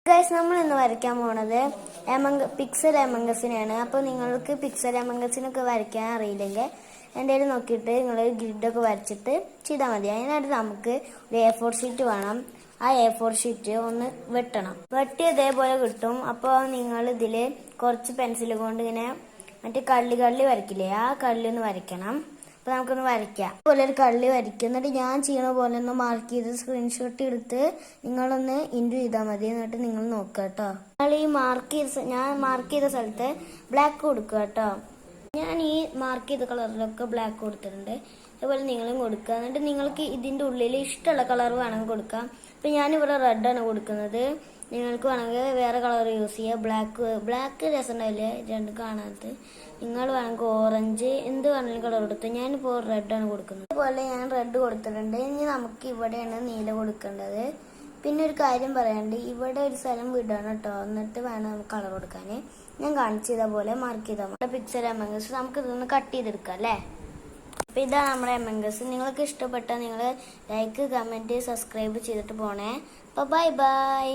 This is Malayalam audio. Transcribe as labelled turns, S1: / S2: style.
S1: ഗൈസ്, നമ്മൾ ഇന്ന് വരയ്ക്കാൻ പോണത് പിക്സൽ എമംഗസിനെയാണ്. അപ്പോൾ നിങ്ങൾക്ക് പിക്സൽ എമംഗസിനൊക്കെ വരയ്ക്കാൻ അറിയില്ലെങ്കിൽ എൻ്റെ കയ്യിൽ നോക്കിയിട്ട് നിങ്ങൾ ഗ്രിഡൊക്കെ വരച്ചിട്ട് ചെയ്താൽ മതി. അതിനായിട്ട് നമുക്ക് ഒരു A4 ഷീറ്റ് വേണം. ആ A4 ഷീറ്റ് ഒന്ന് വെട്ടണം. വെട്ടി അതേപോലെ കിട്ടും. അപ്പോൾ നിങ്ങൾ ഇതിൽ കുറച്ച് പെൻസിൽ കൊണ്ട് ഇങ്ങനെ മറ്റേ കള്ളി വരയ്ക്കില്ലേ, ആ കള്ളി വരയ്ക്കണം. അപ്പോൾ നമുക്കൊന്ന് വരയ്ക്കാം. അതുപോലെ ഒരു കള്ളി വരയ്ക്കും. എന്നിട്ട് ഞാൻ ചെയ്യണ പോലെ ഒന്ന് മാർക്ക് ചെയ്ത് സ്ക്രീൻഷോട്ട് എടുത്ത് നിങ്ങളൊന്ന് ഇൻറ്റു ചെയ്താൽ മതി. എന്നിട്ട് നിങ്ങൾ നോക്കുക കേട്ടോ. നിങ്ങൾ ഈ ഞാൻ മാർക്ക് ചെയ്ത സ്ഥലത്ത് ബ്ലാക്ക് കൊടുക്കുക കേട്ടോ. ഞാൻ ഈ മാർക്ക് ചെയ്ത കളറിലൊക്കെ ബ്ലാക്ക് കൊടുത്തിട്ടുണ്ട്. അതുപോലെ നിങ്ങളും കൊടുക്കുക. എന്നിട്ട് നിങ്ങൾക്ക് ഇതിൻ്റെ ഉള്ളിൽ ഇഷ്ടമുള്ള കളർ വേണമെങ്കിൽ കൊടുക്കാം. ഇപ്പം ഞാനിവിടെ റെഡാണ് കൊടുക്കുന്നത്. നിങ്ങൾക്ക് വേണമെങ്കിൽ വേറെ കളർ യൂസ് ചെയ്യുക. ബ്ലാക്ക് രസമുണ്ടാവില്ല രണ്ട് കാണാത്ത. നിങ്ങൾ വേണമെങ്കിൽ ഓറഞ്ച് എന്ത് വേണമെങ്കിലും കളർ കൊടുത്തു. ഞാനിപ്പോൾ റെഡാണ് കൊടുക്കുന്നത്. അതുപോലെ ഞാൻ റെഡ് കൊടുത്തിട്ടുണ്ട്. ഇനി നമുക്ക് ഇവിടെയാണ് നീല കൊടുക്കേണ്ടത്. പിന്നെ ഒരു കാര്യം പറയാണ്ട്, ഇവിടെ ഒരു സ്ഥലം വിടണം കേട്ടോ. എന്നിട്ട് വേണം കളർ കൊടുക്കാൻ. ഞാൻ കാണിച്ചു ചെയ്ത പോലെ മാർക്ക് ചെയ്താൽ പിക്ചർ എമംഗസ് നമുക്ക് ഇതൊന്ന് കട്ട് ചെയ്തെടുക്കാം അല്ലേ. അപ്പോൾ ഇതാണ് നമ്മുടെ എമംഗസ്. നിങ്ങൾക്ക് ഇഷ്ടപ്പെട്ടാൽ നിങ്ങൾ ലൈക്ക്, കമൻറ്റ്, സബ്സ്ക്രൈബ് ചെയ്തിട്ട് പോണേ. അപ്പോൾ ബൈ.